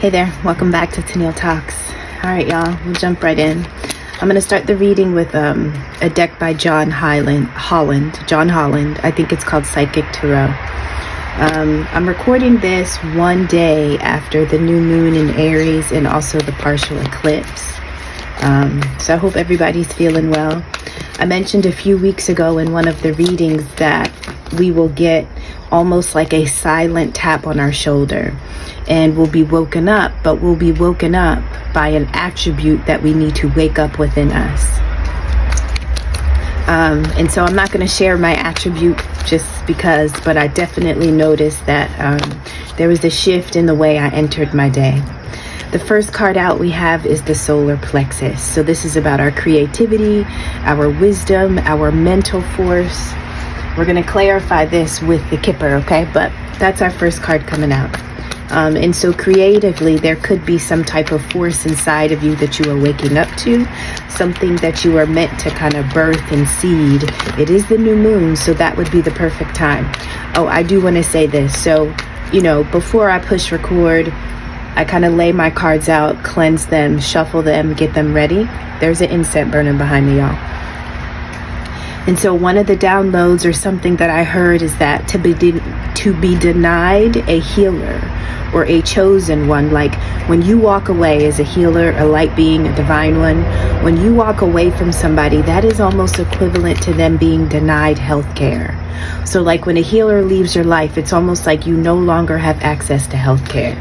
Hey there, welcome back to Tennille Talks. All right, y'all, we'll jump right in. I'm going to start the reading with a deck by John Holland. I think it's called Psychic Tarot. I'm recording this one day after the new moon in Aries and also the partial eclipse. So I hope everybody's feeling well. I mentioned a few weeks ago in one of the readings that we will get almost like a silent tap on our shoulder and we'll be woken up, but we'll be woken up by an attribute that we need to wake up within us. And so I'm not going to share my attribute just because, but I definitely noticed that there was a shift in the way I entered my day. The first card out we have is the solar plexus. So this is about our creativity, our wisdom, our mental force. We're going to clarify this with the Kipper, okay? But that's our first card coming out. And so creatively, there could be some type of force inside of you that you are waking up to, something that you are meant to kind of birth and seed. It is the new moon, so that would be the perfect time. Oh, I do want to say this. So, before I push record, I kind of lay my cards out, cleanse them, shuffle them, get them ready. There's an incense burning behind me, y'all. And so one of the downloads or something that I heard is that to be denied a healer or a chosen one, like when you walk away as a healer, a light being, a divine one, when you walk away from somebody, that is almost equivalent to them being denied health care. So like when a healer leaves your life, it's almost like you no longer have access to health care.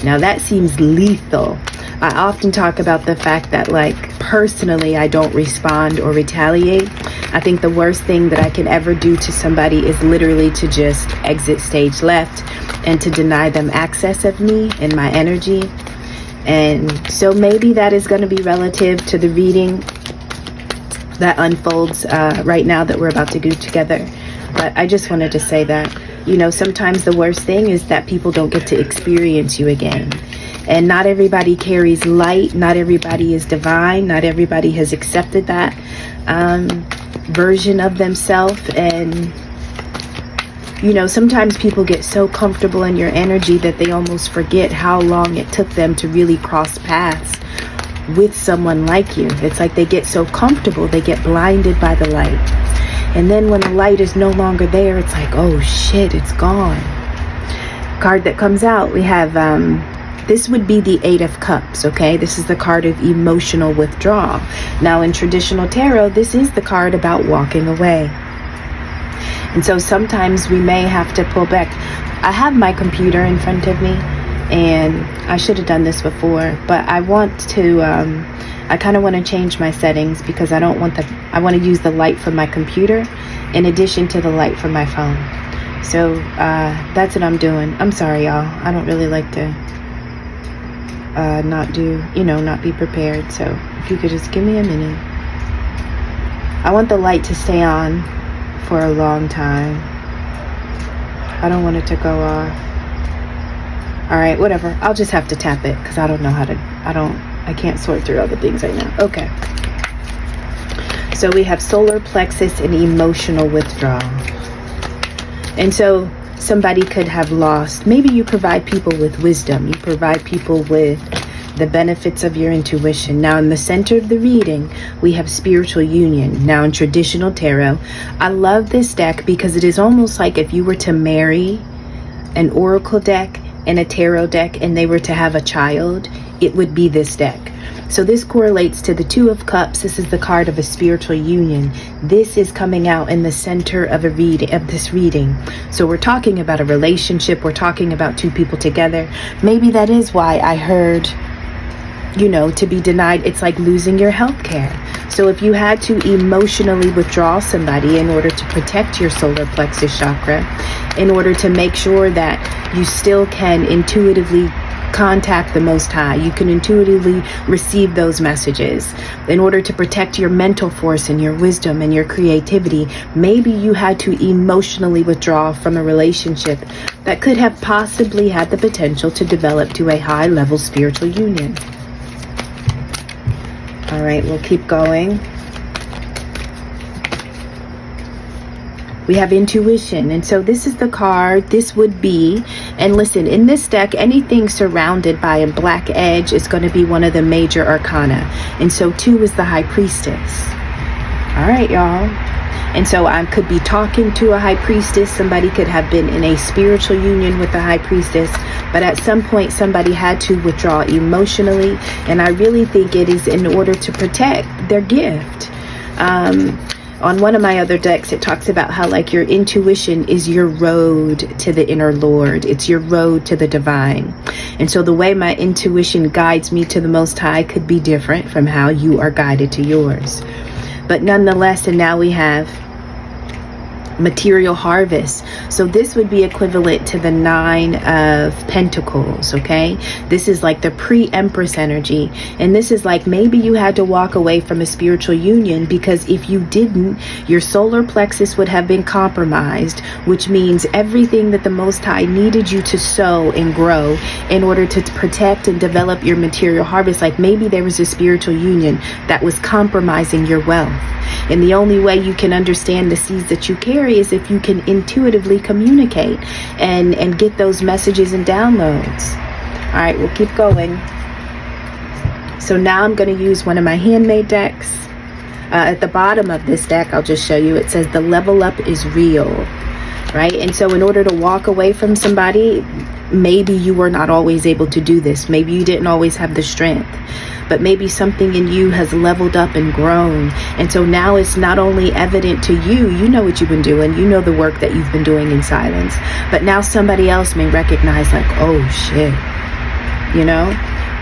Now that seems lethal. I often talk about the fact that, like, personally, I don't respond or retaliate. I think the worst thing that I can ever do to somebody is literally to just exit stage left and to deny them access of me and my energy. And so maybe that is going to be relative to the reading that unfolds right now that we're about to do together. But I just wanted to say that, sometimes the worst thing is that people don't get to experience you again. And not everybody carries light. Not everybody is divine. Not everybody has accepted that version of themselves. And, sometimes people get so comfortable in your energy that they almost forget how long it took them to really cross paths with someone like you. It's like they get so comfortable, they get blinded by the light. And then when the light is no longer there, it's like, oh shit, it's gone. Card that comes out, we have, this would be the Eight of Cups, okay? This is the card of emotional withdrawal. Now in traditional tarot, this is the card about walking away. And so sometimes we may have to pull back. I have my computer in front of me, and I should have done this before, but I want to, I kind of want to change my settings because I want to use the light from my computer in addition to the light from my phone. So that's what I'm doing. I'm sorry, y'all. I don't really like to not be prepared. So if you could just give me a minute. I want the light to stay on for a long time. I don't want it to go off. All right, whatever. I'll just have to tap it because I don't know how to, I can't sort through all the things right now. Okay. So we have solar plexus and emotional withdrawal. And so somebody could have lost. Maybe you provide people with wisdom. You provide people with the benefits of your intuition. Now in the center of the reading, we have spiritual union. Now in traditional tarot, I love this deck because it is almost like if you were to marry an oracle deck and a tarot deck and they were to have a child, it would be this deck. So this correlates to the Two of Cups. This is the card of a spiritual union. This is coming out in the center of this reading. So we're talking about a relationship. We're talking about two people together. Maybe that is why I heard, to be denied, it's like losing your health care. So if you had to emotionally withdraw somebody in order to protect your solar plexus chakra, in order to make sure that you still can intuitively contact the Most High, you can intuitively receive those messages, in order to protect your mental force and your wisdom and your creativity, maybe you had to emotionally withdraw from a relationship that could have possibly had the potential to develop to a high level spiritual union. All right, we'll keep going. We have intuition. And so this is the card. This would be, and listen, in this deck, anything surrounded by a black edge is going to be one of the major arcana. And so 2 is the High Priestess. All right, y'all. And so I could be talking to a High Priestess. Somebody could have been in a spiritual union with the High Priestess, but at some point somebody had to withdraw emotionally. And I really think it is in order to protect their gift. On one of my other decks, it talks about how like your intuition is your road to the inner Lord. It's your road to the divine. And so the way my intuition guides me to the Most High could be different from how you are guided to yours. But nonetheless, and now we have material harvest. So this would be equivalent to the 9 of Pentacles, okay? This is like the pre-Empress energy. And this is like maybe you had to walk away from a spiritual union because if you didn't, your solar plexus would have been compromised, which means everything that the Most High needed you to sow and grow in order to protect and develop your material harvest. Like maybe there was a spiritual union that was compromising your wealth. And the only way you can understand the seeds that you carry is if you can intuitively communicate and get those messages and downloads. All right, we'll keep going. So now I'm going to use one of my handmade decks. At the bottom of this deck, I'll just show you, it says the level up is real, right? And so in order to walk away from somebody, maybe you were not always able to do this. Maybe you didn't always have the strength. But maybe something in you has leveled up and grown. And so now it's not only evident to you, you know what you've been doing, you know the work that you've been doing in silence, but now somebody else may recognize like, oh shit, you know?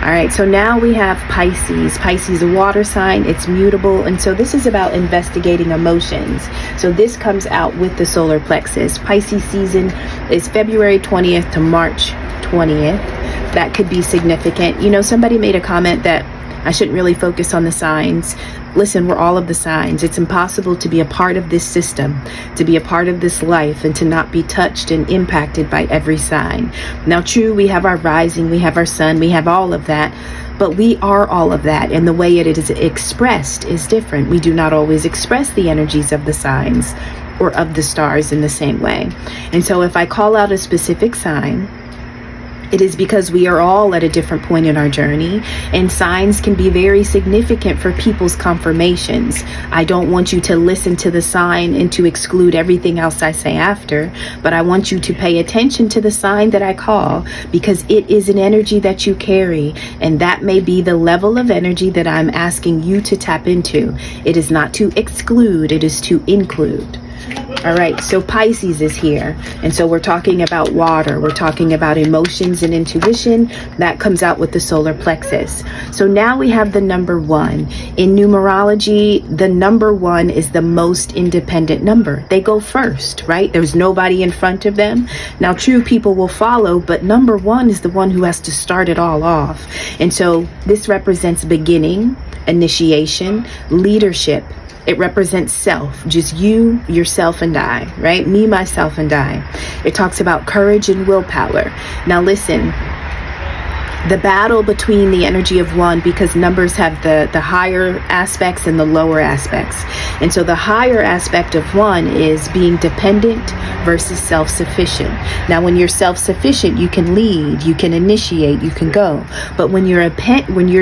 All right, so now we have Pisces. Pisces, a water sign, it's mutable. And so this is about investigating emotions. So this comes out with the solar plexus. Pisces season is February 20th to March 20th. That could be significant. You know, somebody made a comment that I shouldn't really focus on the signs. Listen, we're all of the signs. It's impossible to be a part of this system, to be a part of this life, and to not be touched and impacted by every sign. Now, true, we have our rising, we have our sun, we have all of that, but we are all of that, and the way it is expressed is different. We do not always express the energies of the signs or of the stars in the same way. And so if I call out a specific sign, it is because we are all at a different point in our journey, and signs can be very significant for people's confirmations. I don't want you to listen to the sign and to exclude everything else I say after, but I want you to pay attention to the sign that I call, because it is an energy that you carry, and that may be the level of energy that I'm asking you to tap into. It is not to exclude, it is to include. All right, so Pisces is here. And so we're talking about water. We're talking about emotions and intuition. That comes out with the solar plexus. So now we have the number 1. In numerology, the number 1 is the most independent number. They go first, right? There's nobody in front of them. Now, true, people will follow, but number 1 is the one who has to start it all off. And so this represents beginning, initiation, leadership. It represents self, just you, yourself, and I, right? Me, myself, and I. It talks about courage and willpower. Now listen, the battle between the energy of 1, because numbers have the higher aspects and the lower aspects. And so the higher aspect of 1 is being dependent versus self-sufficient. Now, when you're self-sufficient, you can lead, you can initiate, you can go. But when you're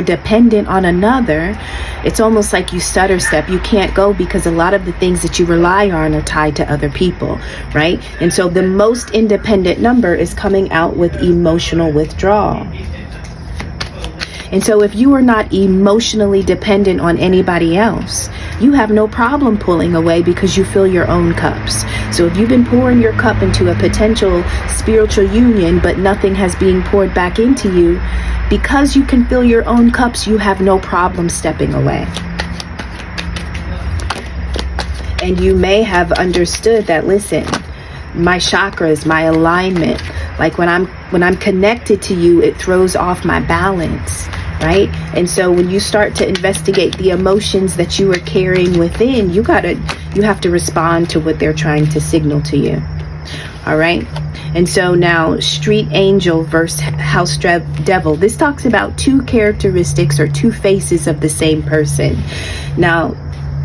dependent on another, it's almost like you stutter step. You can't go because a lot of the things that you rely on are tied to other people, right? And so the most independent number is coming out with emotional withdrawal. And so if you are not emotionally dependent on anybody else, you have no problem pulling away because you fill your own cups. So if you've been pouring your cup into a potential spiritual union, but nothing has been poured back into you, because you can fill your own cups, you have no problem stepping away. And you may have understood that, listen, my chakras, my alignment, like when I'm connected to you, it throws off my balance, right? And so when you start to investigate the emotions that you are carrying within, you have to respond to what they're trying to signal to you. All right. And so now street angel versus house devil. This talks about 2 characteristics or 2 faces of the same person. Now,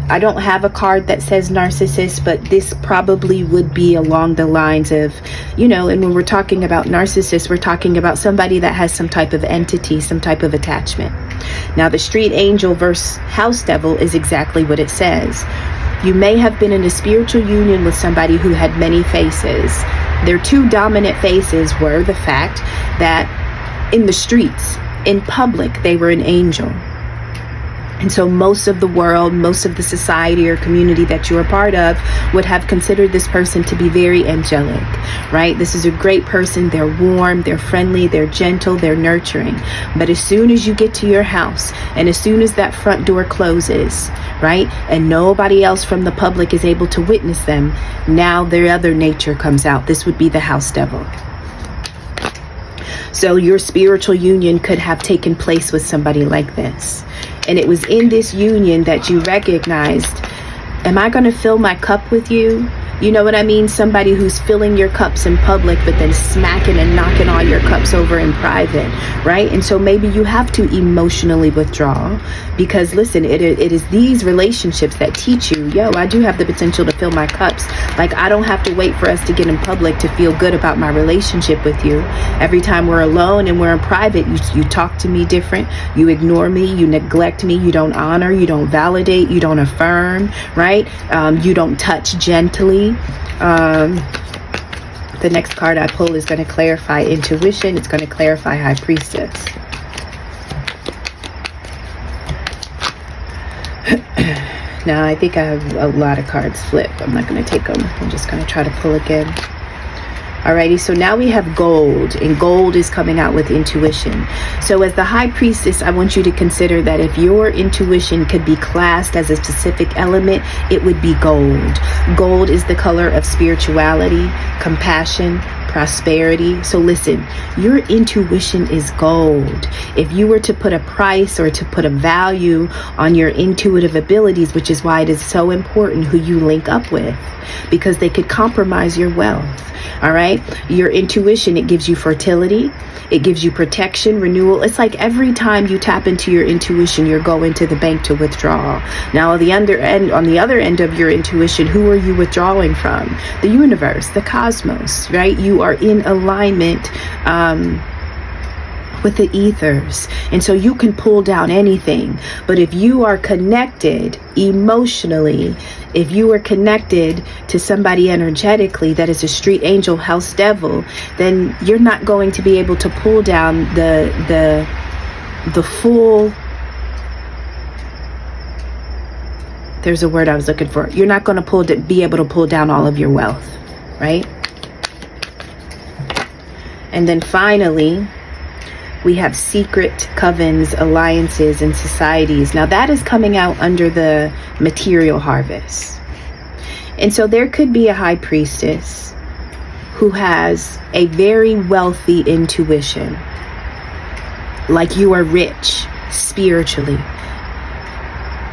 I don't have a card that says narcissist, but this probably would be along the lines of, you know, and when we're talking about narcissists, we're talking about somebody that has some type of entity, some type of attachment. Now, the street angel versus house devil is exactly what it says. You may have been in a spiritual union with somebody who had many faces. Their two dominant faces were the fact that in the streets, in public, they were an angel. And so most of the world, most of the society or community that you're a part of would have considered this person to be very angelic, right? This is a great person. They're warm, they're friendly, they're gentle, they're nurturing. But as soon as you get to your house and as soon as that front door closes, right, and nobody else from the public is able to witness them, now their other nature comes out. This would be the house devil. So your spiritual union could have taken place with somebody like this. And it was in this union that you recognized, am I going to fill my cup with you? You know what I mean? Somebody who's filling your cups in public, but then smacking and knocking all your cups over in private, right? And so maybe you have to emotionally withdraw because, listen, it is these relationships that teach you, yo, I do have the potential to fill my cups. Like, I don't have to wait for us to get in public to feel good about my relationship with you. Every time we're alone and we're in private, you talk to me different. You ignore me. You neglect me. You don't honor. You don't validate. You don't affirm, right? You don't touch gently. The next card I pull is going to clarify intuition. It's going to clarify High Priestess. Now, I think I have a lot of cards flipped. I'm not going to take them. I'm just going to try to pull again. Alrighty, so now we have gold, and gold is coming out with intuition. So as the High Priestess, I want you to consider that if your intuition could be classed as a specific element, it would be gold. Gold is the color of spirituality, compassion, prosperity. So listen, your intuition is gold. If you were to put a price or to put a value on your intuitive abilities, which is why it is so important who you link up with, because they could compromise your wealth. All right. Your intuition, it gives you fertility. It gives you protection, renewal. It's like every time you tap into your intuition, you're going to the bank to withdraw. Now, on the other end of your intuition, who are you withdrawing from? The universe, the cosmos, right? You are in alignment with the ethers. And so you can pull down anything. But if you are connected emotionally, if you are connected to somebody energetically that is a street angel, house devil, then you're not going to be able to pull down the full, there's a word I was looking for. You're not going to be able to pull down all of your wealth, right? And then finally, we have secret covens, alliances, and societies. Now that is coming out under the material harvest. And so there could be a high priestess who has a very wealthy intuition. Like you are rich spiritually.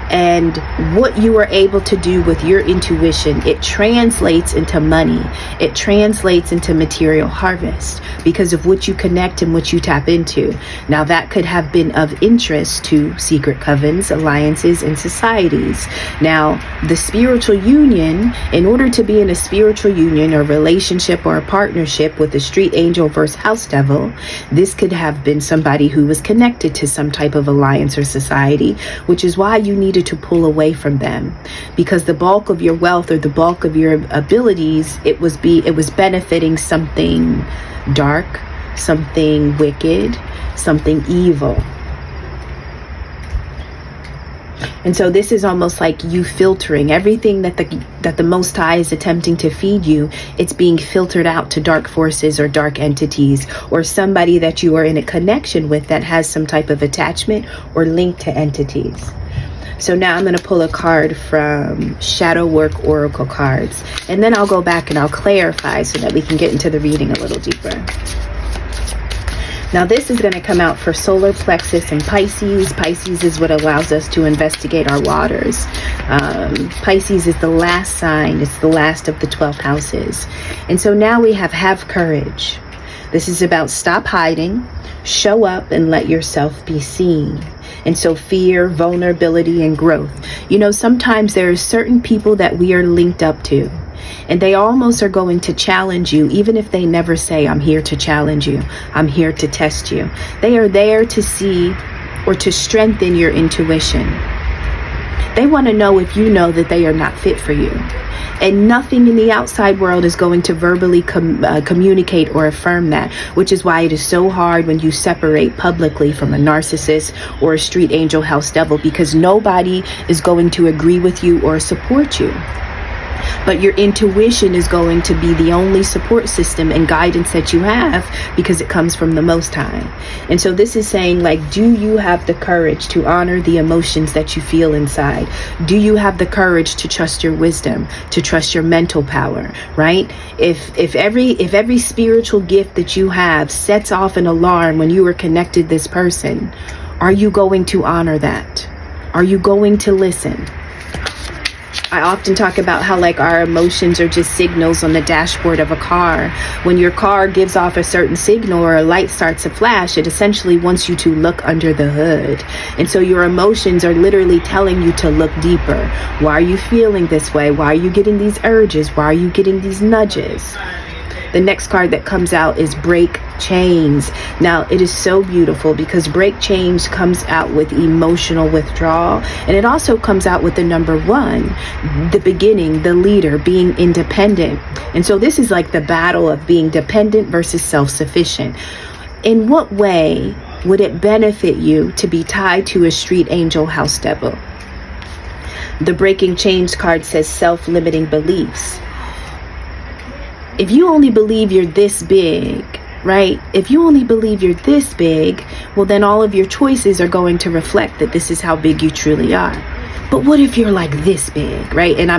And what you are able to do with your intuition, it translates into money. It translates into material harvest because of what you connect and what you tap into. Now that could have been of interest to secret covens, alliances, and societies. Now, the spiritual union, in order to be in a spiritual union or relationship or a partnership with a street angel versus house devil, this could have been somebody who was connected to some type of alliance or society, which is why you needed to pull away from them, because the bulk of your wealth or the bulk of your abilities, it was benefiting something dark, something wicked, something evil. And so this is almost like you filtering everything that the Most High is attempting to feed you. It's being filtered out to dark forces or dark entities or somebody that you are in a connection with that has some type of attachment or link to entities. So now I'm going to pull a card from Shadow Work Oracle cards, and then I'll go back and I'll clarify so that we can get into the reading a little deeper. Now this is going to come out for solar plexus and Pisces. Pisces is what allows us to investigate our waters. Pisces is the last sign. It's the last of the 12 houses. And so now we have courage. This is about stop hiding, show up, and let yourself be seen. And so fear, vulnerability, and growth. You know, sometimes there are certain people that we are linked up to, and they almost are going to challenge you, even if they never say, I'm here to challenge you, I'm here to test you. They are there to see or to strengthen your intuition. They want to know if you know that they are not fit for you. And nothing in the outside world is going to verbally communicate or affirm that, which is why it is so hard when you separate publicly from a narcissist or a street angel house devil, because nobody is going to agree with you or support you. But your intuition is going to be the only support system and guidance that you have, because it comes from the Most High. And so this is saying, like, do you have the courage to honor the emotions that you feel inside? Do you have the courage to trust your wisdom, to trust your mental power, right? If every spiritual gift that you have sets off an alarm when you are connected to this person, are you going to honor that? Are you going to listen? I often talk about how, like, our emotions are just signals on the dashboard of a car. When your car gives off a certain signal or a light starts to flash, it essentially wants you to look under the hood. And so your emotions are literally telling you to look deeper. Why are you feeling this way? Why are you getting these urges? Why are you getting these nudges? The next card that comes out is Break Chains. Now, it is so beautiful because Break Chains comes out with emotional withdrawal, and it also comes out with the number 1, the beginning, the leader, being independent. And so this is like the battle of being dependent versus self-sufficient. In what way would it benefit you to be tied to a street angel house devil? The Breaking Chains card says self-limiting beliefs. If you only believe you're this big, right? If you only believe you're this big, well, then all of your choices are going to reflect that this is how big you truly are. But what if you're like this big, right? And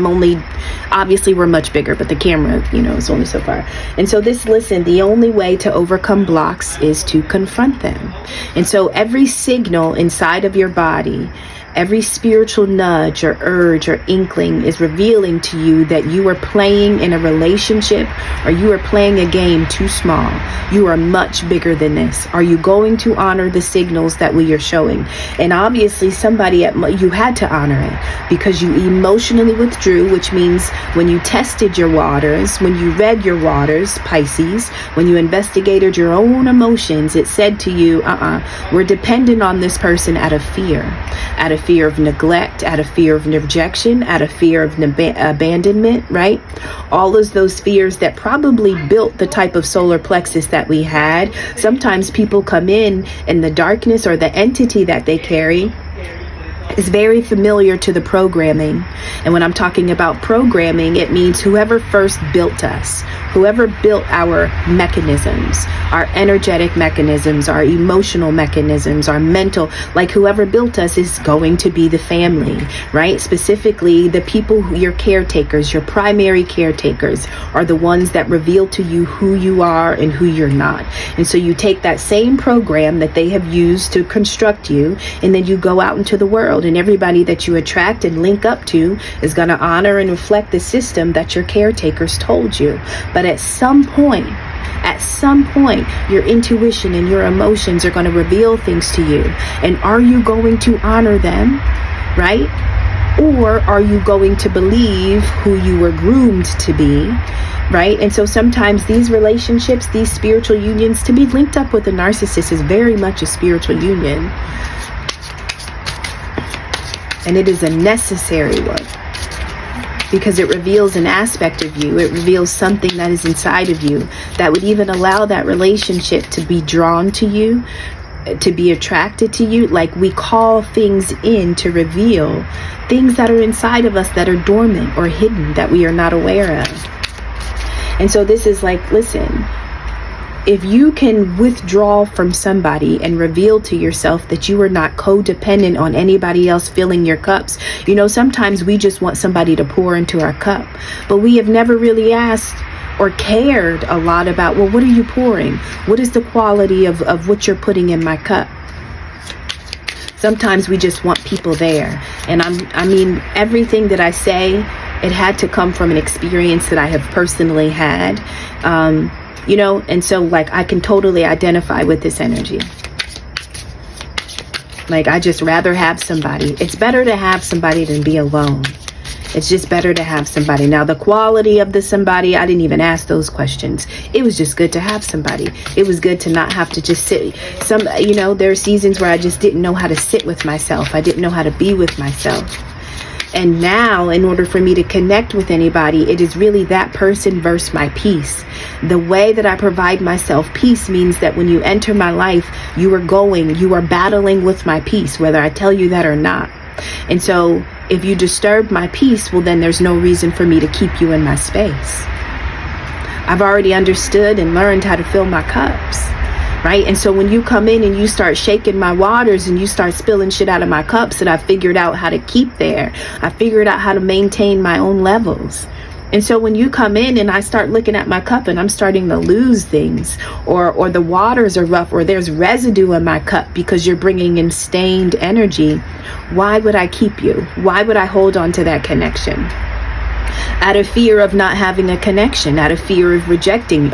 obviously we're much bigger, but the camera, is only so far. And so the only way to overcome blocks is to confront them. And so every signal inside of your body, every spiritual nudge or urge or inkling is revealing to you that you are playing in a relationship, or you are playing a game too small. You are much bigger than this. Are you going to honor the signals that we are showing? And obviously you had to honor it because you emotionally withdrew, which means when you tested your waters, when you read your waters, Pisces, when you investigated your own emotions, it said to you, we're dependent on this person out of fear of neglect, out of fear of rejection, out of fear of abandonment, right? All of those fears that probably built the type of solar plexus that we had. Sometimes people come in and the darkness or the entity that they carry is very familiar to the programming. And when I'm talking about programming, it means whoever first built us, whoever built our mechanisms, our energetic mechanisms, our emotional mechanisms, our mental, like whoever built us is going to be the family, right? Specifically, the people, your caretakers, your primary caretakers are the ones that reveal to you who you are and who you're not. And so you take that same program that they have used to construct you, and then you go out into the world, and everybody that you attract and link up to is going to honor and reflect the system that your caretakers told you. But at some point, your intuition and your emotions are going to reveal things to you. And are you going to honor them, right? Or are you going to believe who you were groomed to be, right? And so sometimes these relationships, these spiritual unions, to be linked up with a narcissist is very much a spiritual union. And it is a necessary one because it reveals an aspect of you. It reveals something that is inside of you that would even allow that relationship to be drawn to you, to be attracted to you. Like, we call things in to reveal things that are inside of us that are dormant or hidden that we are not aware of. And so this is like, listen, if you can withdraw from somebody and reveal to yourself that you are not codependent on anybody else filling your cups. Sometimes we just want somebody to pour into our cup, but we have never really asked or cared a lot about, well, what are you pouring? What is the quality of what you're putting in my cup? Sometimes we just want people there. And everything that I say, it had to come from an experience that I have personally had. you know? And so like, I can totally identify with this energy. Like, I just rather have somebody. It's better to have somebody than be alone. It's just better to have somebody. Now, the quality of the somebody, I didn't even ask those questions. It was just good to have somebody. It was good to not have to just sit. You know, there are seasons where I just didn't know how to sit with myself. I didn't know how to be with myself. And now, in order for me to connect with anybody, it is really that person versus my peace. The way that I provide myself peace means that when you enter my life, you are battling with my peace, whether I tell you that or not. And so if you disturb my peace, well, then there's no reason for me to keep you in my space. I've already understood and learned how to fill my cups. Right? And so when you come in and you start shaking my waters and you start spilling shit out of my cups that I figured out how to keep there, I figured out how to maintain my own levels. And so when you come in and I start looking at my cup and I'm starting to lose things, or the waters are rough, or there's residue in my cup because you're bringing in stained energy, why would I keep you? Why would I hold on to that connection? Out of fear of not having a connection, out of fear of rejecting,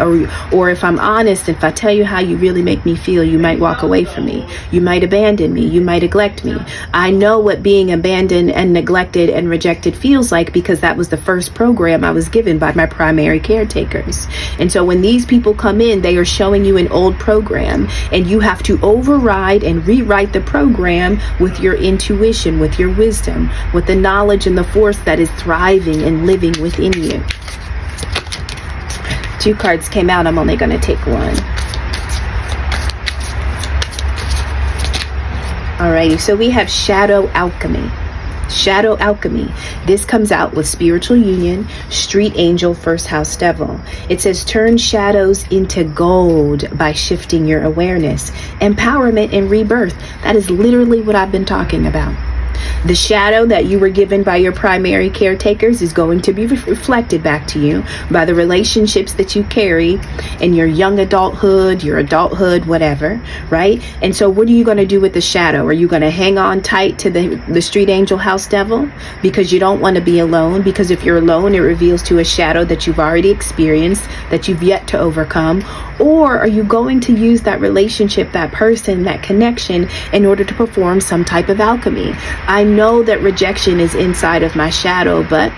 or if I'm honest, if I tell you how you really make me feel, you might walk away from me. You might abandon me. You might neglect me. I know what being abandoned and neglected and rejected feels like because that was the first program I was given by my primary caretakers. And so when these people come in, they are showing you an old program, and you have to override and rewrite the program with your intuition, with your wisdom, with the knowledge and the force that is thriving and living within you. 2 cards came out. I'm only going to take one. Alrighty, so we have Shadow Alchemy. Shadow Alchemy. This comes out with Spiritual Union, Street Angel, First House Devil. It says turn shadows into gold by shifting your awareness. Empowerment and rebirth. That is literally what I've been talking about. The shadow that you were given by your primary caretakers is going to be reflected back to you by the relationships that you carry in your young adulthood, your adulthood, whatever, right? And so what are you going to do with the shadow? Are you going to hang on tight to the street angel house devil because you don't want to be alone? Because if you're alone, it reveals to a shadow that you've already experienced, that you've yet to overcome. Or are you going to use that relationship, that person, that connection in order to perform some type of alchemy? I know that rejection is inside of my shadow, but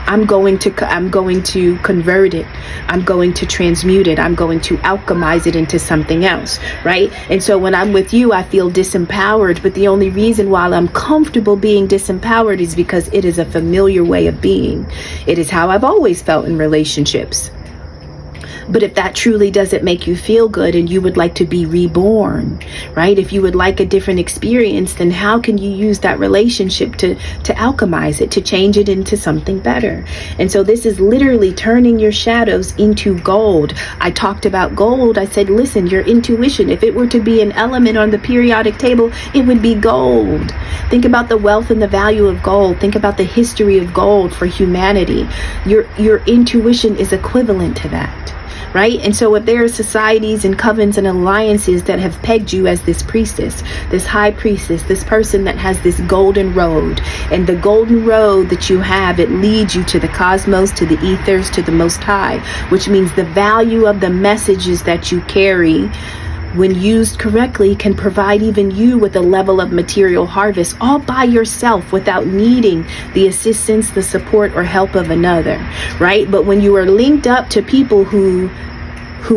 I'm going to convert it. I'm going to transmute it. I'm going to alchemize it into something else, right? And so when I'm with you, I feel disempowered, but the only reason why I'm comfortable being disempowered is because it is a familiar way of being. It is how I've always felt in relationships. But if that truly doesn't make you feel good and you would like to be reborn, right? If you would like a different experience, then how can you use that relationship to alchemize it, to change it into something better? And so this is literally turning your shadows into gold. I talked about gold. I said, listen, your intuition, if it were to be an element on the periodic table, it would be gold. Think about the wealth and the value of gold. Think about the history of gold for humanity. Your intuition is equivalent to that. Right? And so if there are societies and covens and alliances that have pegged you as this priestess, this high priestess, this person that has this golden road, and the golden road that you have, it leads you to the cosmos, to the ethers, to the Most High, which means the value of the messages that you carry, when used correctly, can provide even you with a level of material harvest all by yourself without needing the assistance, the support, or help of another, right? But when you are linked up to people who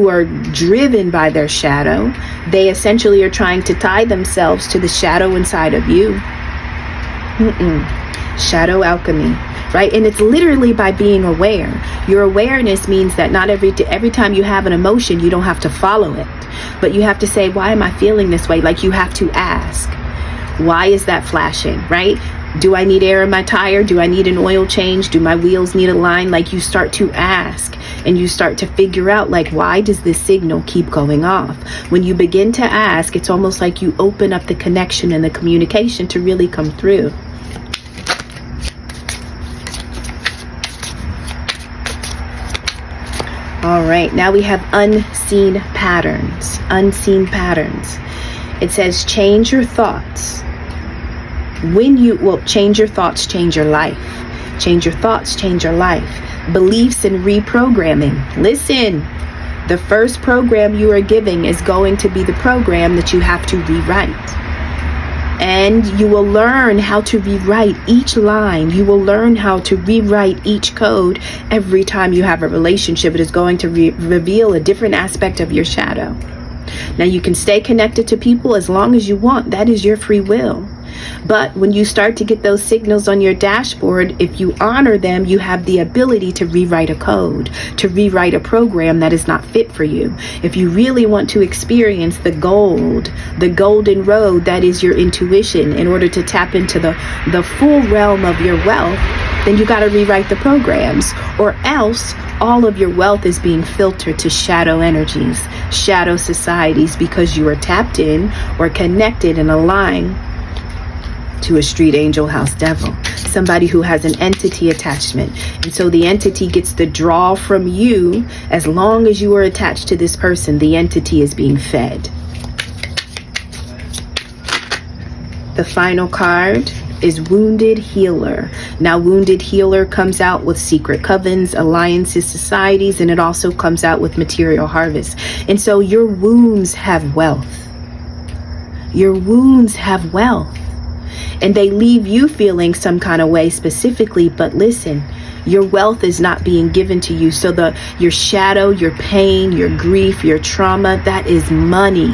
are driven by their shadow, they essentially are trying to tie themselves to the shadow inside of you. Shadow alchemy, right? And it's literally by being aware. Your awareness means that not every time you have an emotion, you don't have to follow it, but you have to say, why am I feeling this way? Like, you have to ask, why is that flashing, right? Do I need air in my tire? Do I need an oil change? Do my wheels need a line? Like, you start to ask and you start to figure out, like, why does this signal keep going off? When you begin to ask, it's almost like you open up the connection and the communication to really come through. All right, now we have unseen patterns. Unseen patterns. It says change your thoughts. Change your thoughts, change your life. Change your thoughts, change your life. Beliefs and reprogramming. Listen, The first program you are giving is going to be the program that you have to rewrite. And you will learn how to rewrite each line. You will learn how to rewrite each code every time you have a relationship. It is going to reveal a different aspect of your shadow. Now, you can stay connected to people as long as you want. That is your free will. But when you start to get those signals on your dashboard, if you honor them, you have the ability to rewrite a code, to rewrite a program that is not fit for you. If you really want to experience the golden road that is your intuition, in order to tap into the full realm of your wealth, then you got to rewrite the programs, or else all of your wealth is being filtered to shadow energies, shadow societies, because you are tapped in or connected and aligned to a street angel, house devil, somebody who has an entity attachment. And so the entity gets the draw from you. As long as you are attached to this person, the entity is being fed. The final card is Wounded Healer. Now, Wounded Healer comes out with secret covens, alliances, societies, and it also comes out with material harvest. And so your wounds have wealth. Your wounds have wealth. And they leave you feeling some kind of way specifically, but listen, your wealth is not being given to you. So your shadow, your pain, your grief, your trauma, that is money.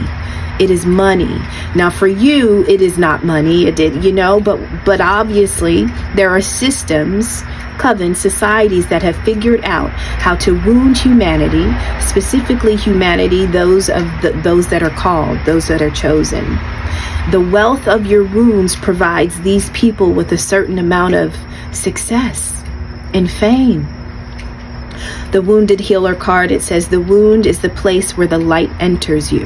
It is money. Now, for you, it is not money. But obviously there are systems, covens, societies that have figured out how to wound humanity, specifically humanity, those that are called, those that are chosen. The wealth of your wounds provides these people with a certain amount of success and fame. The Wounded Healer card, it says the wound is the place where the light enters you,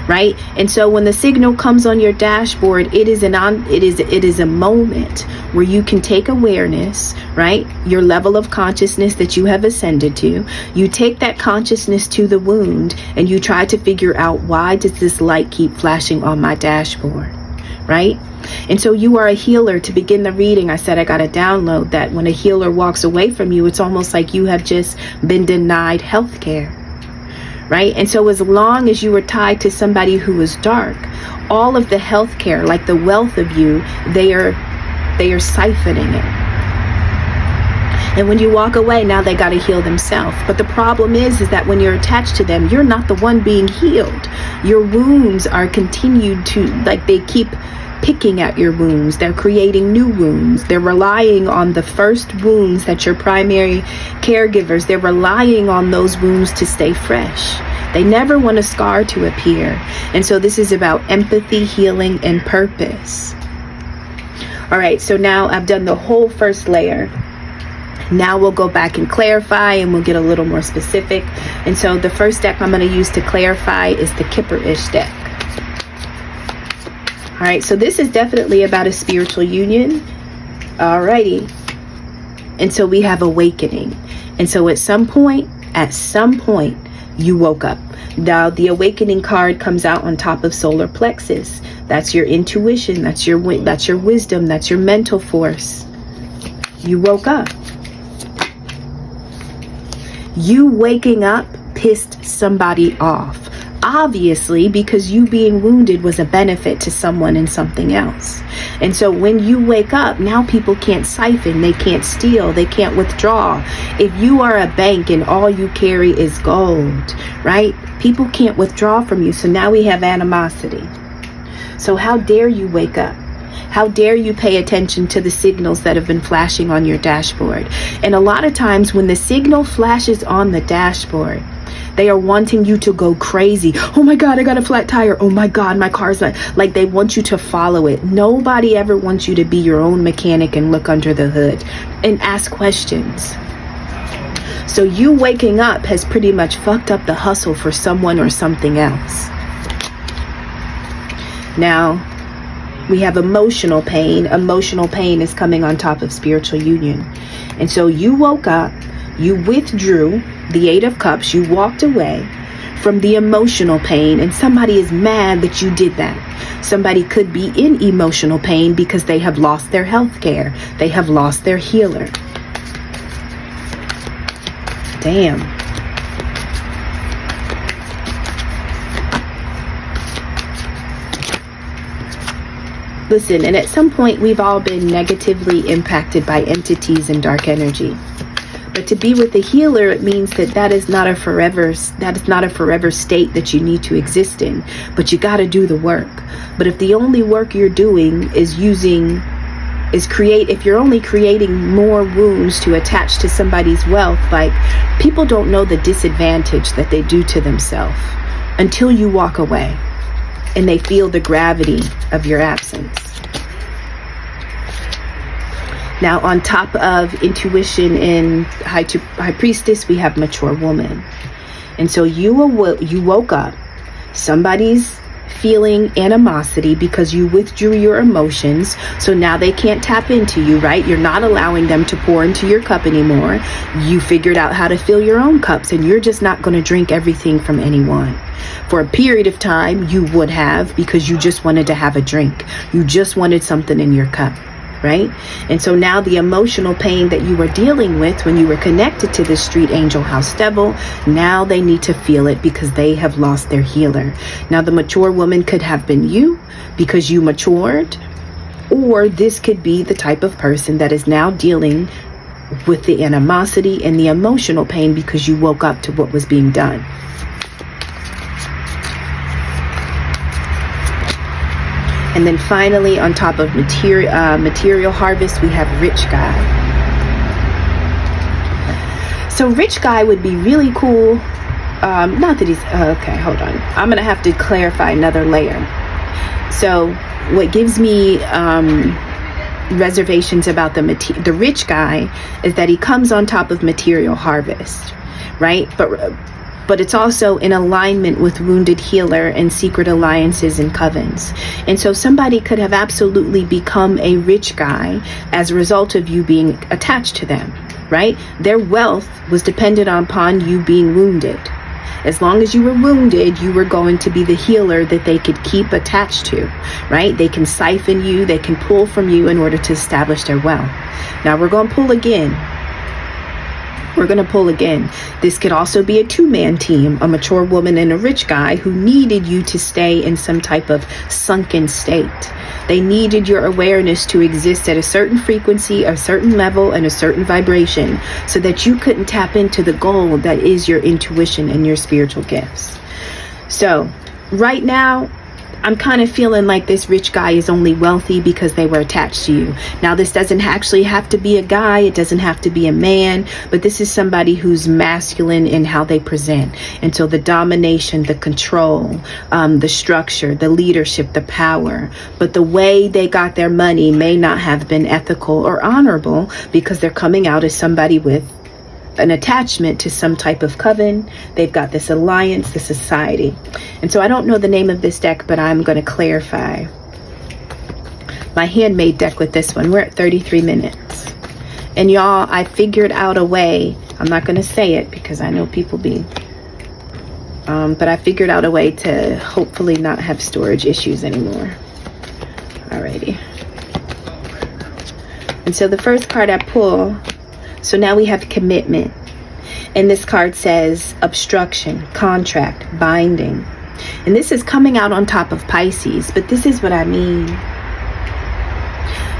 right? And so when the signal comes on your dashboard, it is a moment where you can take awareness, right? Your level of consciousness that you have ascended to. You take that consciousness to the wound and you try to figure out, why does this light keep flashing on my dashboard, right? And so you are a healer. To begin the reading, I said I got to download that when a healer walks away from you, it's almost like you have just been denied health care, right? And so as long as you were tied to somebody who is dark, all of the health care, like the wealth of you, they are siphoning it. And when you walk away, now they got to heal themselves. But the problem is that when you're attached to them, you're not the one being healed. Your wounds are continued to, they keep picking at your wounds. They're creating new wounds. They're relying on the first wounds that your primary caregivers, they're relying on those wounds to stay fresh. They never want a scar to appear. And so this is about empathy, healing, and purpose. All right, so now I've done the whole first layer. Now we'll go back and clarify, and we'll get a little more specific. And so the first deck I'm going to use to clarify is the Kipper-ish deck. All right, so this is definitely about a spiritual union. Alrighty. And so we have awakening. And so at some point, you woke up. Now the awakening card comes out on top of solar plexus. That's your intuition, that's your wisdom, that's your mental force. You woke up. You waking up pissed somebody off. Obviously, because you being wounded was a benefit to someone and something else. And so when you wake up, now people can't siphon, they can't steal, they can't withdraw. If you are a bank and all you carry is gold, right? People can't withdraw from you. So now we have animosity. So how dare you wake up? How dare you pay attention to the signals that have been flashing on your dashboard? And a lot of times when the signal flashes on the dashboard, they are wanting you to go crazy. Oh my God, I got a flat tire. Oh my God, my car's like they want you to follow it. Nobody ever wants you to be your own mechanic and look under the hood and ask questions. So you waking up has pretty much fucked up the hustle for someone or something else. Now, we have emotional pain. Emotional pain is coming on top of spiritual union. And so you woke up, you withdrew the 8 of Cups, you walked away from the emotional pain, and somebody is mad that you did that. Somebody could be in emotional pain because they have lost their health care. They have lost their healer. Damn. Listen, and at some point we've all been negatively impacted by entities and dark energy. But to be with the healer, it means that is not a forever state that you need to exist in. But you got to do the work. But if the only work you're doing if you're only creating more wounds to attach to somebody's wealth, like, people don't know the disadvantage that they do to themselves until you walk away and they feel the gravity of your absence. Now, on top of intuition and high priestess, we have mature woman. And so you woke up. Somebody's feeling animosity because you withdrew your emotions. So now they can't tap into you, right? You're not allowing them to pour into your cup anymore. You figured out how to fill your own cups, and you're just not going to drink everything from anyone. For a period of time, you would have, because you just wanted to have a drink. You just wanted something in your cup. Right? And so now the emotional pain that you were dealing with when you were connected to this street angel house devil, now they need to feel it because they have lost their healer. Now the mature woman could have been you because you matured, or this could be the type of person that is now dealing with the animosity and the emotional pain because you woke up to what was being done. And then finally, on top of material harvest, we have rich guy. So rich guy would be really cool. Not that he's, okay, hold on. I'm going to have to clarify another layer. So what gives me reservations about the rich guy is that he comes on top of material harvest, right? But it's also in alignment with wounded healer and secret alliances and covens. And so somebody could have absolutely become a rich guy as a result of you being attached to them, right? Their wealth was dependent upon you being wounded. As long as you were wounded, you were going to be the healer that they could keep attached to, right? They can siphon you, they can pull from you in order to establish their wealth. Now we're going to pull again. This could also be a two-man team, a mature woman and a rich guy who needed you to stay in some type of sunken state. They needed your awareness to exist at a certain frequency, a certain level, and a certain vibration so that you couldn't tap into the gold that is your intuition and your spiritual gifts. So right now, I'm kind of feeling like this rich guy is only wealthy because they were attached to you. Now, this doesn't actually have to be a guy. It doesn't have to be a man. But this is somebody who's masculine in how they present. And so the domination, the control, the structure, the leadership, the power. But the way they got their money may not have been ethical or honorable because they're coming out as somebody with an attachment to some type of coven. They've got this alliance, this society. And so I don't know the name of this deck, but I'm going to clarify. My handmade deck with this one. We're at 33 minutes. And y'all, I figured out a way. I'm not going to say it because I know people be. But I figured out a way to hopefully not have storage issues anymore. Alrighty. And so the first card I pull. So now we have commitment. And this card says obstruction, contract, binding. And this is coming out on top of Pisces. But this is what I mean.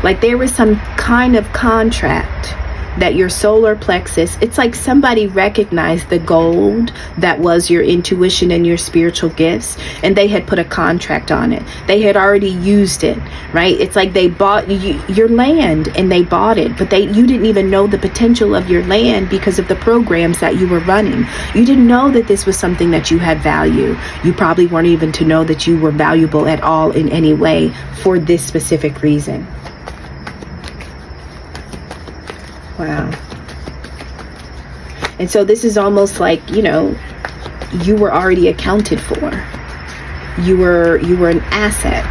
Like there was some kind of contract that your solar plexus, it's like somebody recognized the gold that was your intuition and your spiritual gifts, and they had put a contract on it. They had already used it, right? It's like they bought your land and they bought it, but you didn't even know the potential of your land because of the programs that you were running. You didn't know that this was something that you had value. You probably weren't even to know that you were valuable at all in any way for this specific reason. Wow. And so this is almost like, you know, you were already accounted for. You were an asset.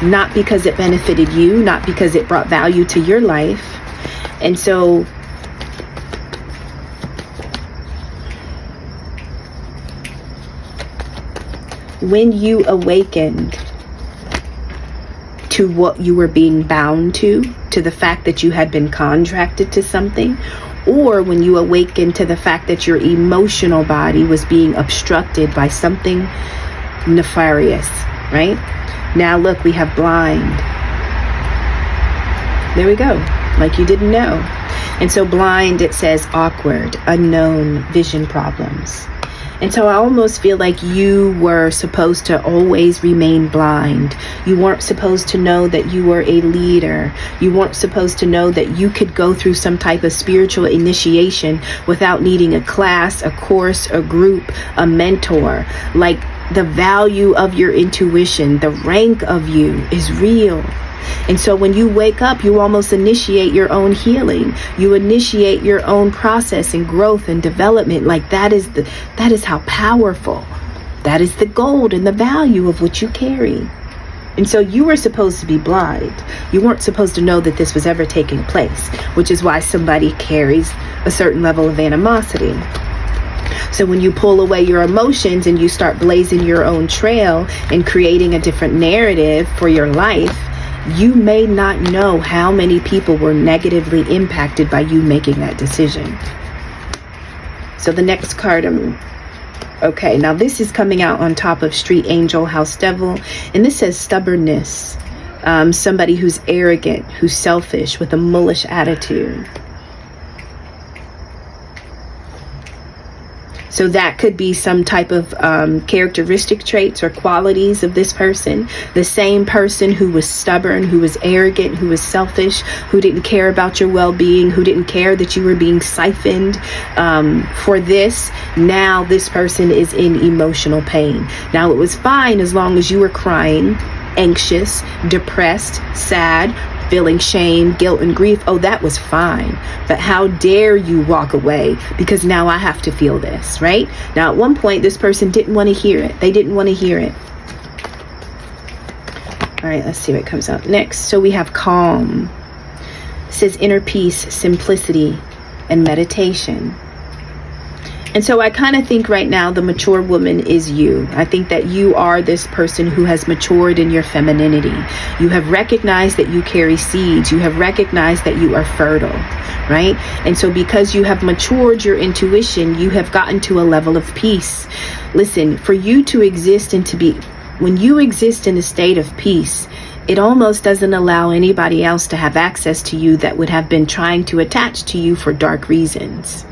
Not because it benefited you, not because it brought value to your life. And so when you awakened to what you were being bound to the fact that you had been contracted to something, or when you awakened to the fact that your emotional body was being obstructed by something nefarious, right? Now look, we have blind. There we go. Like you didn't know. And so blind, it says awkward, unknown, vision problems. And so I almost feel like you were supposed to always remain blind. You weren't supposed to know that you were a leader. You weren't supposed to know that you could go through some type of spiritual initiation without needing a class, a course, a group, a mentor. Like the value of your intuition, the rank of you is real. And so when you wake up, you almost initiate your own healing. You initiate your own process and growth and development. Like that is how powerful. That is the gold and the value of what you carry. And so you were supposed to be blind. You weren't supposed to know that this was ever taking place, which is why somebody carries a certain level of animosity. So when you pull away your emotions and you start blazing your own trail and creating a different narrative for your life, you may not know how many people were negatively impacted by you making that decision. So the next card, okay, now this is coming out on top of Street Angel, House Devil, and this says stubbornness. Somebody who's arrogant, who's selfish, with a mullish attitude. So that could be some type of characteristic traits or qualities of this person. The same person who was stubborn, who was arrogant, who was selfish, who didn't care about your well-being, who didn't care that you were being siphoned for this. Now this person is in emotional pain. Now it was fine as long as you were crying, anxious, depressed, sad, feeling shame, guilt, and grief. Oh, that was fine. But how dare you walk away because now I have to feel this, right? Now, at one point, this person didn't want to hear it. They didn't want to hear it. All right, let's see what comes out next. So we have calm. It says inner peace, simplicity, and meditation. And so I kind of think right now the mature woman is you. I think that you are this person who has matured in your femininity. You have recognized that you carry seeds. You have recognized that you are fertile, right? And so because you have matured your intuition, you have gotten to a level of peace. Listen, for you to exist and to be, when you exist in a state of peace, it almost doesn't allow anybody else to have access to you that would have been trying to attach to you for dark reasons.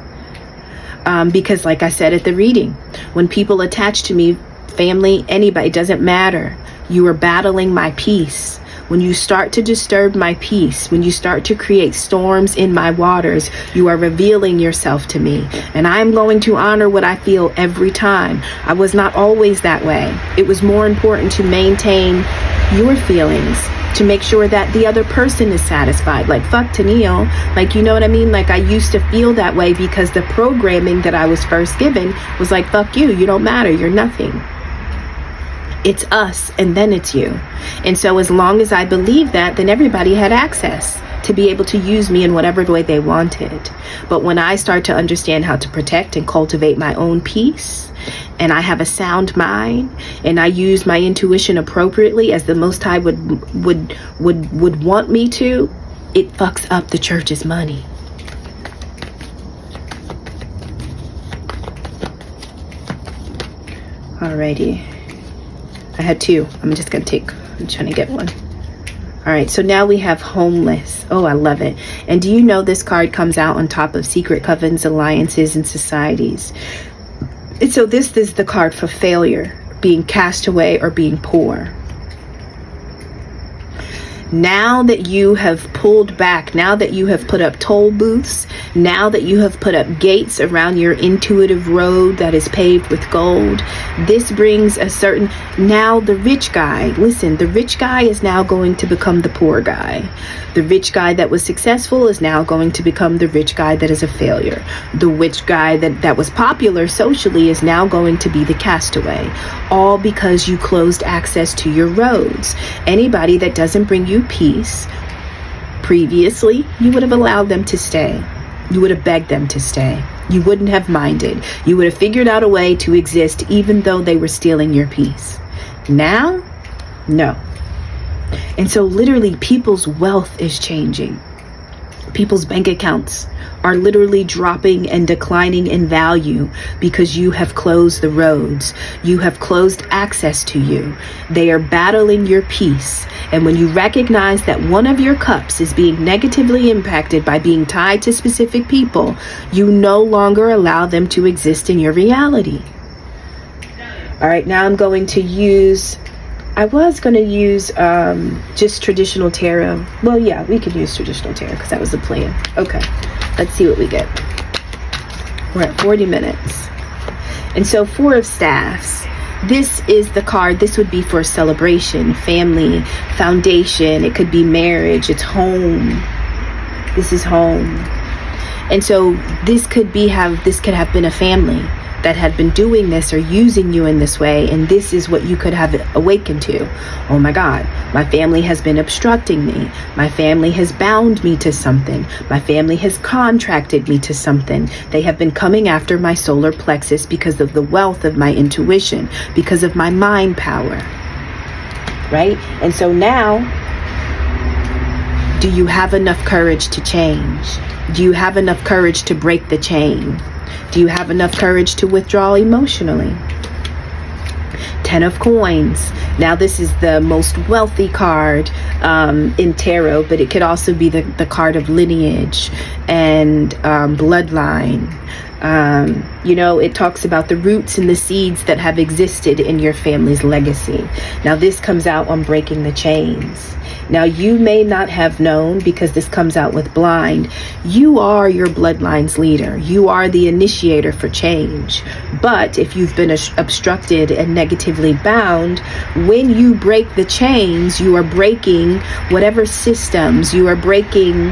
Because like I said at the reading, when people attach to me, family, anybody, it doesn't matter. You are battling my peace. When you start to disturb my peace, when you start to create storms in my waters, you are revealing yourself to me. And I'm going to honor what I feel every time. I was not always that way. It was more important to maintain your feelings, to make sure that the other person is satisfied. Like, fuck Tennille. Like, you know what I mean? Like, I used to feel that way because the programming that I was first given was like, fuck you, you don't matter, you're nothing. It's us, and then it's you. And so as long as I believed that, then everybody had access to be able to use me in whatever way they wanted. But when I start to understand how to protect and cultivate my own peace, and I have a sound mind, and I use my intuition appropriately as the Most High would want me to, it fucks up the church's money. Alrighty. I had two. I'm just gonna I'm trying to get one. All right, so now we have homeless. Oh, I love it. And do you know this card comes out on top of secret covens, alliances, and societies? And so this is the card for failure, being cast away, or being poor. Now that you have pulled back, now that you have put up toll booths, now that you have put up gates around your intuitive road that is paved with gold, this brings a certain, now the rich guy, listen, the rich guy is now going to become the poor guy. The rich guy that was successful is now going to become the rich guy that is a failure. The rich guy that was popular socially is now going to be the castaway. All because you closed access to your roads. Anybody that doesn't bring you peace, previously, you would have allowed them to stay. You would have begged them to stay. You wouldn't have minded. You would have figured out a way to exist even though they were stealing your peace. Now, no. And so literally people's wealth is changing. People's bank accounts are literally dropping and declining in value because you have closed the roads. You have closed access to you. They are battling your peace. And when you recognize that one of your cups is being negatively impacted by being tied to specific people, you no longer allow them to exist in your reality. All right, now I'm going to use, I was going to use just traditional tarot. Well, yeah, we could use traditional tarot because that was the plan. Okay, let's see what we get. We're at 40 minutes. And so 4 of Staffs. This is the card. This would be for celebration, family, foundation. It could be marriage. It's home. This is home. And so this could have been a family that had been doing this or using you in this way, and this is what you could have awakened to. Oh my God, my family has been obstructing me. My family has bound me to something. My family has contracted me to something. They have been coming after my solar plexus because of the wealth of my intuition, because of my mind power, right? And so now, do you have enough courage to change? Do you have enough courage to break the chain? Do you have enough courage to withdraw emotionally? 10 of Coins. Now this is the most wealthy card in tarot, but it could also be the card of lineage and bloodline. It talks about the roots and the seeds that have existed in your family's legacy. Now this comes out on breaking the chains. Now you may not have known, because this comes out with blind, you are your bloodline's leader. You are the initiator for change. But if you've been obstructed and negatively bound, when you break the chains, you are breaking whatever systems, you are breaking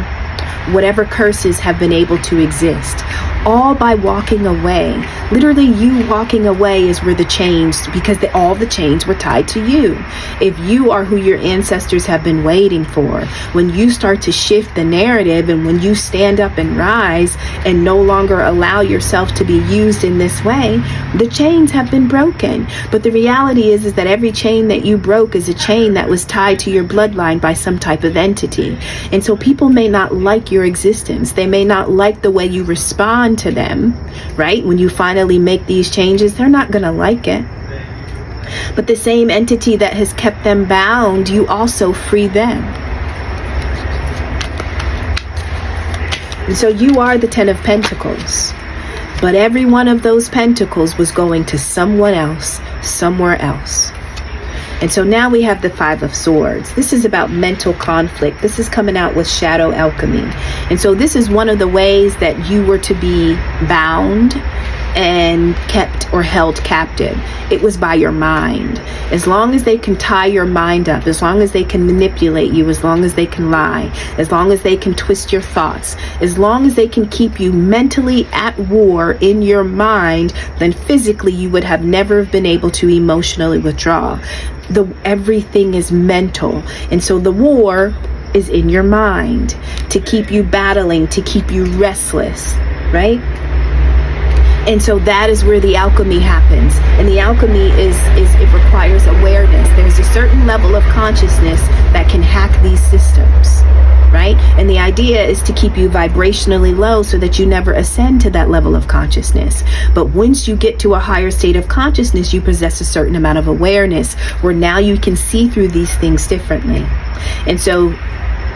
whatever curses have been able to exist, all by walking away. Literally, you walking away is where the chains, because all the chains were tied to you. If you are who your ancestors have been waiting for, when you start to shift the narrative and when you stand up and rise and no longer allow yourself to be used in this way, the chains have been broken. But the reality is that every chain that you broke is a chain that was tied to your bloodline by some type of entity. And so people may not like your existence. They may not like the way you respond to them, right? When you finally make these changes, they're not going to like it. But the same entity that has kept them bound, you also free them. And so you are the 10 of Pentacles. But every one of those pentacles was going to someone else, somewhere else. And so now we have the 5 of Swords. This is about mental conflict. This is coming out with shadow alchemy. And so this is one of the ways that you were to be bound and kept or held captive. It was by your mind. As long as they can tie your mind up, as long as they can manipulate you, as long as they can lie, as long as they can twist your thoughts, as long as they can keep you mentally at war in your mind, then physically you would have never been able to emotionally withdraw. Everything is mental. And so the war is in your mind to keep you battling, to keep you restless, right? And so that is where the alchemy happens. And the alchemy is it requires awareness. There's a certain level of consciousness that can hack these systems, right? And the idea is to keep you vibrationally low so that you never ascend to that level of consciousness. But once you get to a higher state of consciousness, you possess a certain amount of awareness where now you can see through these things differently. And so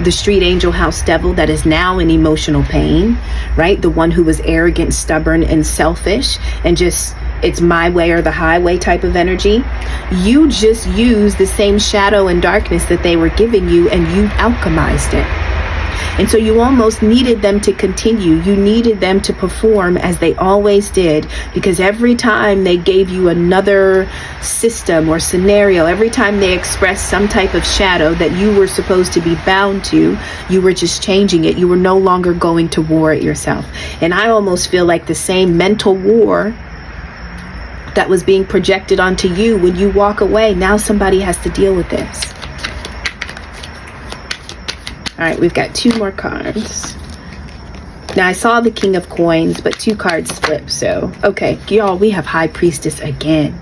the street angel house devil that is now in emotional pain, right? The one who was arrogant, stubborn, and selfish, and just, it's my way or the highway type of energy. You just use the same shadow and darkness that they were giving you, and you alchemized it. And so you almost needed them to continue. You needed them to perform as they always did, because every time they gave you another system or scenario, every time they expressed some type of shadow that you were supposed to be bound to, you were just changing it. You were no longer going to war it yourself. And I almost feel like the same mental war that was being projected onto you, when you walk away, now somebody has to deal with this. All right, we've got 2 more cards. Now, I saw the King of Coins, but 2 cards flipped, so, okay, y'all, we have High Priestess again.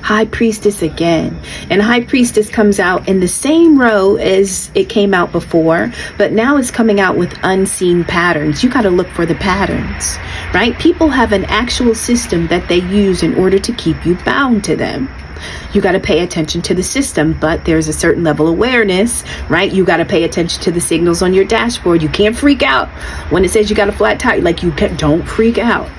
High Priestess again. And High Priestess comes out in the same row as it came out before, but now it's coming out with unseen patterns. You got to look for the patterns, right? People have an actual system that they use in order to keep you bound to them. You got to pay attention to the system, but there's a certain level of awareness, right? You got to pay attention to the signals on your dashboard. You can't freak out when it says you got a flat tire. Like, don't freak out.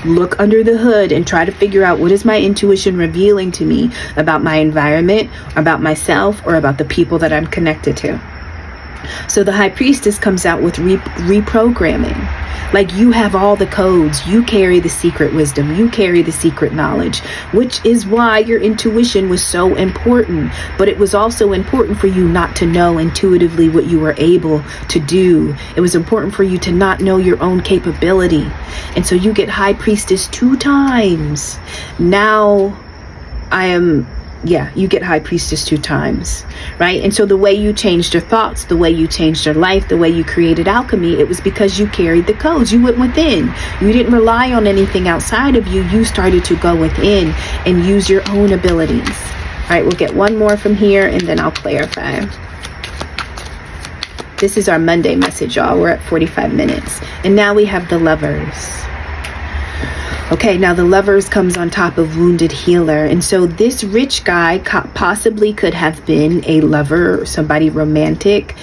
Look under the hood and try to figure out, what is my intuition revealing to me about my environment, about myself, or about the people that I'm connected to. So the High Priestess comes out with reprogramming. Like, you have all the codes. You carry the secret wisdom. You carry the secret knowledge, which is why your intuition was so important. But it was also important for you not to know intuitively what you were able to do. It was important for you to not know your own capability. And so you get High Priestess 2 times. Now you get High Priestess 2 times, right? And so the way you changed your thoughts, the way you changed your life, the way you created alchemy, it was because you carried the codes. You went within. You didn't rely on anything outside of you. You started to go within and use your own abilities. All right, we'll get one more from here and then I'll clarify. This is our Monday message, y'all. We're at 45 minutes. And now we have the Lovers. Okay, now the Lovers comes on top of Wounded Healer. And so this rich guy possibly could have been a lover, somebody romantic,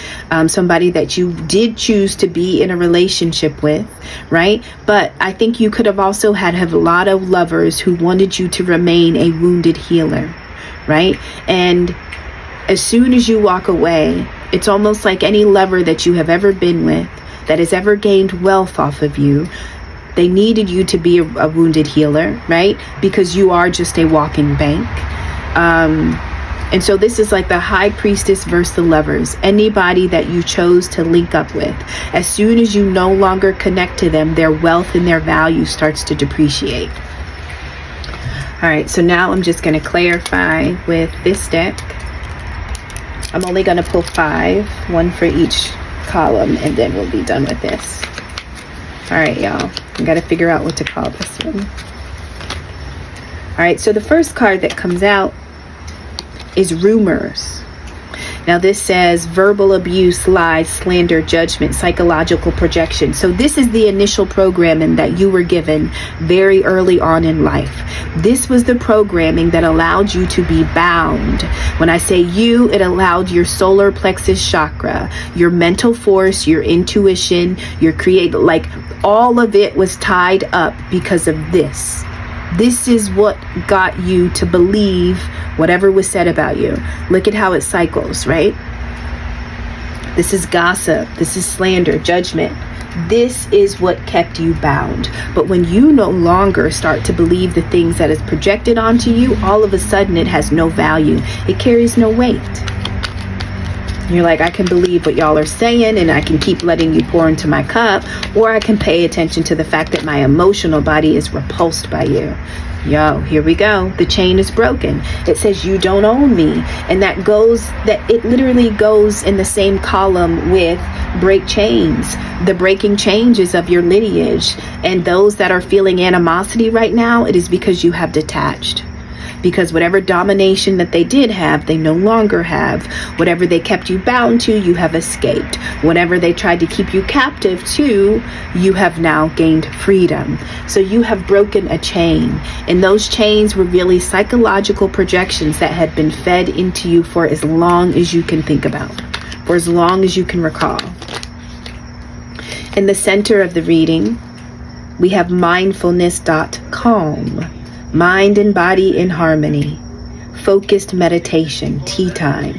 somebody that you did choose to be in a relationship with, right? But I think you could have also had a lot of lovers who wanted you to remain a wounded healer, right? And as soon as you walk away, it's almost like any lover that you have ever been with that has ever gained wealth off of you, they needed you to be a wounded healer, right? Because you are just a walking bank. And so this is like the High Priestess versus the Lovers. Anybody that you chose to link up with, as soon as you no longer connect to them, their wealth and their value starts to depreciate. All right, so now I'm just going to clarify with this deck. I'm only going to pull 5, 1 for each column, and then we'll be done with this. All right, y'all. I got to figure out what to call this one. All right, so the first card that comes out is Rumors. Now this says verbal abuse, lies, slander, judgment, psychological projection. So this is the initial programming that you were given very early on in life. This was the programming that allowed you to be bound. When I say you, it allowed your solar plexus chakra, your mental force, your intuition, your creative, like all of it was tied up because of this. This is what got you to believe whatever was said about you. Look at how it cycles, right? This is gossip. This is slander, judgment. This is what kept you bound. But when you no longer start to believe the things that is projected onto you, all of a sudden it has no value. It carries no weight. You're like, I can believe what y'all are saying and I can keep letting you pour into my cup, or I can pay attention to the fact that my emotional body is repulsed by you. Yo, here we go. The chain is broken. It says you don't own me. And it literally goes in the same column with break chains. The breaking changes of your lineage. And those that are feeling animosity right now, it is because you have detached. Because whatever domination that they did have, they no longer have. Whatever they kept you bound to, you have escaped. Whatever they tried to keep you captive to, you have now gained freedom. So you have broken a chain. And those chains were really psychological projections that had been fed into you for as long as you can think about, for as long as you can recall. In the center of the reading, we have mindfulness.calm. Mind and body in harmony, focused meditation, tea time.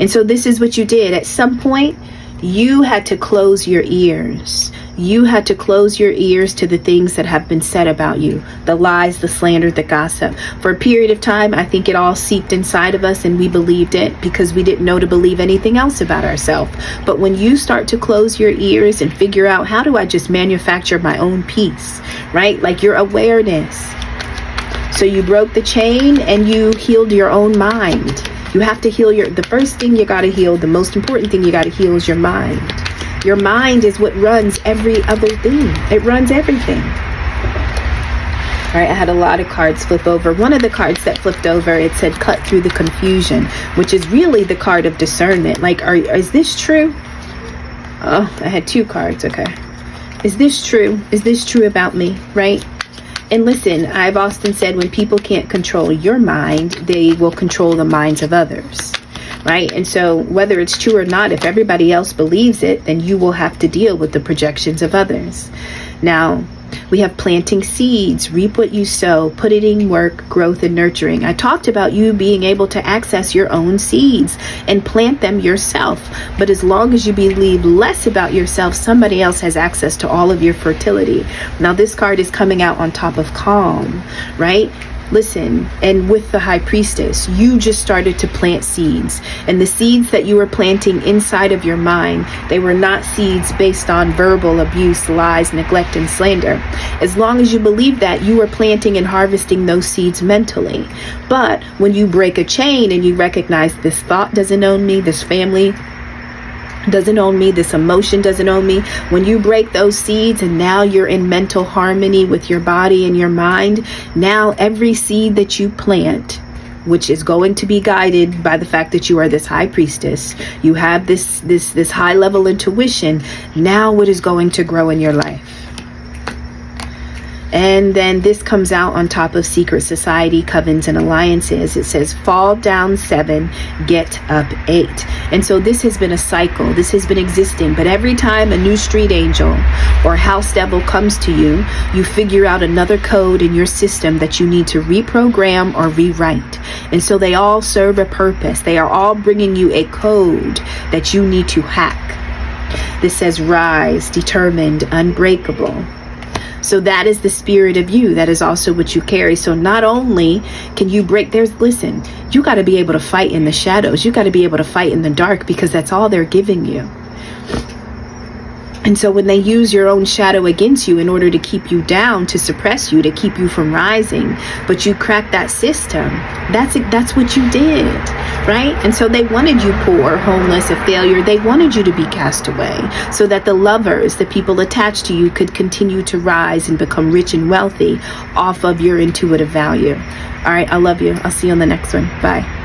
And so this is what you did. At some point, you had to close your ears. You had to close your ears to the things that have been said about you, the lies, the slander, the gossip. For a period of time, I think it all seeped inside of us and we believed it because we didn't know to believe anything else about ourselves. But when you start to close your ears and figure out, how do I just manufacture my own peace, right? Like your awareness. So you broke the chain and you healed your own mind. You have to heal the first thing you got to heal, the most important thing you got to heal is your mind. Your mind is what runs every other thing. It runs everything. All right, I had a lot of cards flip over. One of the cards that flipped over, it said cut through the confusion, which is really the card of discernment. Like, is this true? Oh, I had 2 cards. Okay. Is this true? Is this true about me? Right? And listen, I've often said when people can't control your mind, they will control the minds of others. Right? And so whether it's true or not, if everybody else believes it, then you will have to deal with the projections of others. Now, we have planting seeds, reap what you sow, put it in work, growth, and nurturing. I talked about you being able to access your own seeds and plant them yourself. But as long as you believe less about yourself, somebody else has access to all of your fertility. Now, this card is coming out on top of calm, right? Listen, and with the high priestess, you just started to plant seeds. And the seeds that you were planting inside of your mind, they were not seeds based on verbal abuse, lies, neglect, and slander. As long as you believe that, you are planting and harvesting those seeds mentally. But when you break a chain and you recognize this thought doesn't own me, this family doesn't own me, this emotion doesn't own me, when you break those seeds and now you're in mental harmony with your body and your mind, now every seed that you plant, which is going to be guided by the fact that you are this high priestess, you have this high level intuition, now what is going to grow in your life? And then this comes out on top of secret society, covens, and alliances. It says, fall down 7, get up 8. And so this has been a cycle. This has been existing. But every time a new street angel or house devil comes to you, you figure out another code in your system that you need to reprogram or rewrite. And so they all serve a purpose. They are all bringing you a code that you need to hack. This says, rise, determined, unbreakable. So that is the spirit of you. That is also what you carry. So not only can you listen, you got to be able to fight in the shadows. You got to be able to fight in the dark, because that's all they're giving you. And so when they use your own shadow against you in order to keep you down, to suppress you, to keep you from rising, but you crack that system, that's what you did, right? And so they wanted you poor, homeless, a failure. They wanted you to be cast away so that the lovers, the people attached to you, could continue to rise and become rich and wealthy off of your intuitive value. All right, I love you. I'll see you on the next one. Bye.